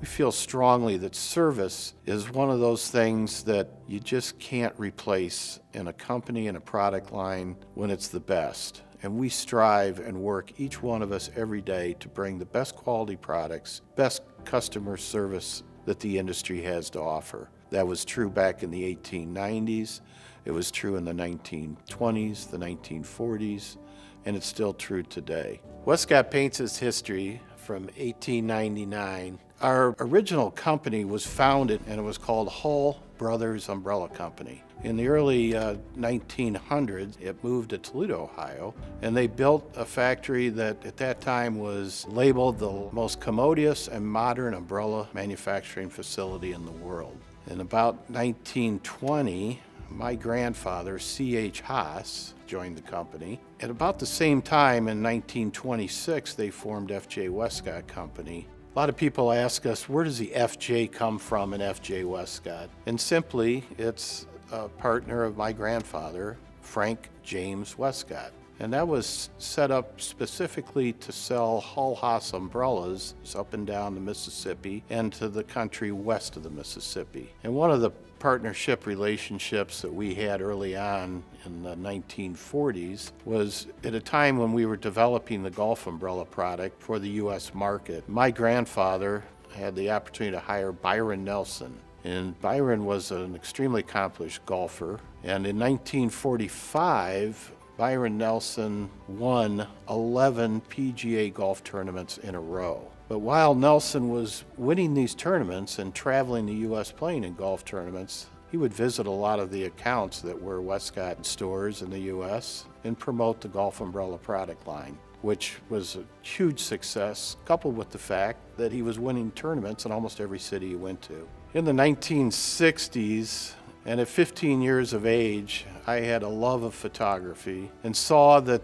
We feel strongly that service is one of those things that you just can't replace in a company and a product line when it's the best. And we strive and work, each one of us, every day to bring the best quality products, best customer service that the industry has to offer. That was true back in the 1890s, it was true in the 1920s, the 1940s, and it's still true today. Westcott paints its history from 1899. Our original company was founded, and it was called Hull Brothers Umbrella Company. In the early 1900s, it moved to Toledo, Ohio, and they built a factory that at that time was labeled the most commodious and modern umbrella manufacturing facility in the world. In about 1920, my grandfather, C.H. Haas, joined the company. At about the same time, in 1926, they formed F.J. Westcott Company. A lot of people ask us, where does the F.J. come from in F.J. Westcott? And simply, it's a partner of my grandfather, Frank James Westcott. And that was set up specifically to sell Hull Haas umbrellas up and down the Mississippi and to the country west of the Mississippi. And one of the partnership relationships that we had early on in the 1940s was at a time when we were developing the golf umbrella product for the U.S. market. My grandfather had the opportunity to hire Byron Nelson. And Byron was an extremely accomplished golfer. And in 1945, Byron Nelson won 11 PGA golf tournaments in a row. But while Nelson was winning these tournaments and traveling the U.S. playing in golf tournaments, he would visit a lot of the accounts that were Westcott stores in the U.S. and promote the golf umbrella product line, which was a huge success, coupled with the fact that he was winning tournaments in almost every city he went to. In the 1960s, and at 15 years of age, I had a love of photography and saw that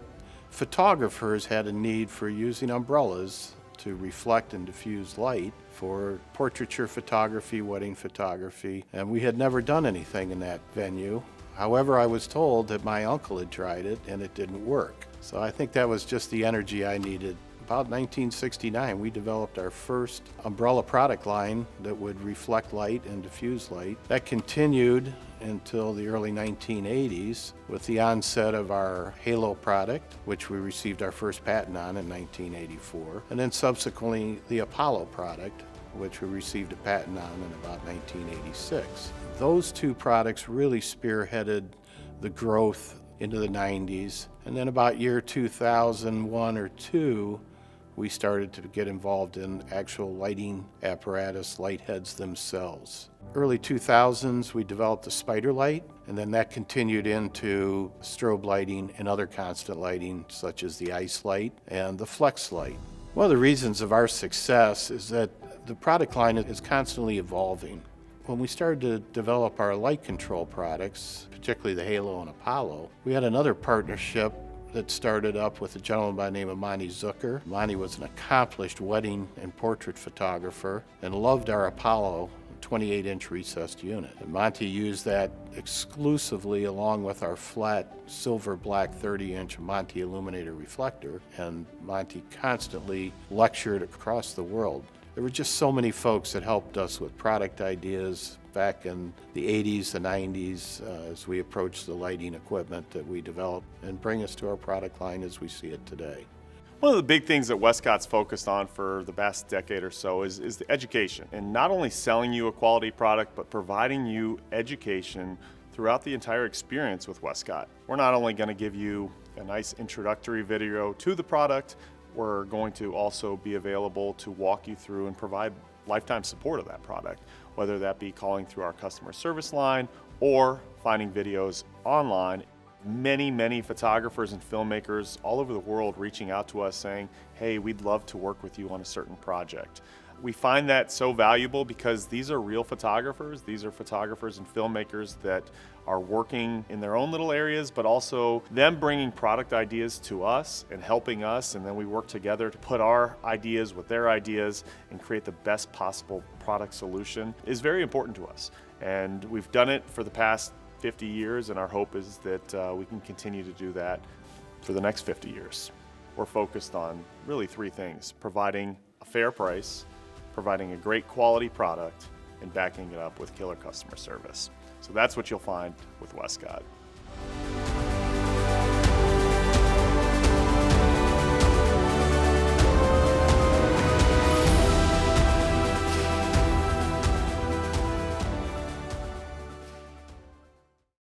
photographers had a need for using umbrellas to reflect and diffuse light for portraiture photography, wedding photography, and we had never done anything in that venue. However, I was told that my uncle had tried it and it didn't work. So I think that was just the energy I needed. About 1969, we developed our first umbrella product line that would reflect light and diffuse light. That continued until the early 1980s with the onset of our Halo product, which we received our first patent on in 1984, and then subsequently the Apollo product, which we received a patent on in about 1986. Those two products really spearheaded the growth into the 90s, and then about year 2001 or 2, we started to get involved in actual lighting apparatus, light heads themselves. Early 2000s, we developed the spider light, and then that continued into strobe lighting and other constant lighting, such as the ice light and the flex light. One of the reasons of our success is that the product line is constantly evolving. When we started to develop our light control products, particularly the Halo and Apollo, we had another partnership that started up with a gentleman by the name of Monty Zucker. Monty was an accomplished wedding and portrait photographer and loved our Apollo 28-inch recessed unit. And Monty used that exclusively along with our flat silver black 30-inch Monty illuminator reflector, and Monty constantly lectured across the world. There were just so many folks that helped us with product ideas back in the 80s, the 90s, as we approached the lighting equipment that we developed and bring us to our product line as we see it today. One of the big things that Westcott's focused on for the past decade or so is the education. And not only selling you a quality product, but providing you education throughout the entire experience with Westcott. We're not only going to give you a nice introductory video to the product, we're going to also be available to walk you through and provide lifetime support of that product, whether that be calling through our customer service line or finding videos online. Many photographers and filmmakers all over the world reaching out to us saying, hey, we'd love to work with you on a certain project. We find that so valuable because these are real photographers. These are photographers and filmmakers that are working in their own little areas, but also them bringing product ideas to us and helping us, and then we work together to put our ideas with their ideas and create the best possible product solution is very important to us. And we've done it for the past 50 years, and our hope is that we can continue to do that for the next 50 years. We're focused on really three things: providing a fair price, providing a great quality product and backing it up with killer customer service. So that's what you'll find with Westcott.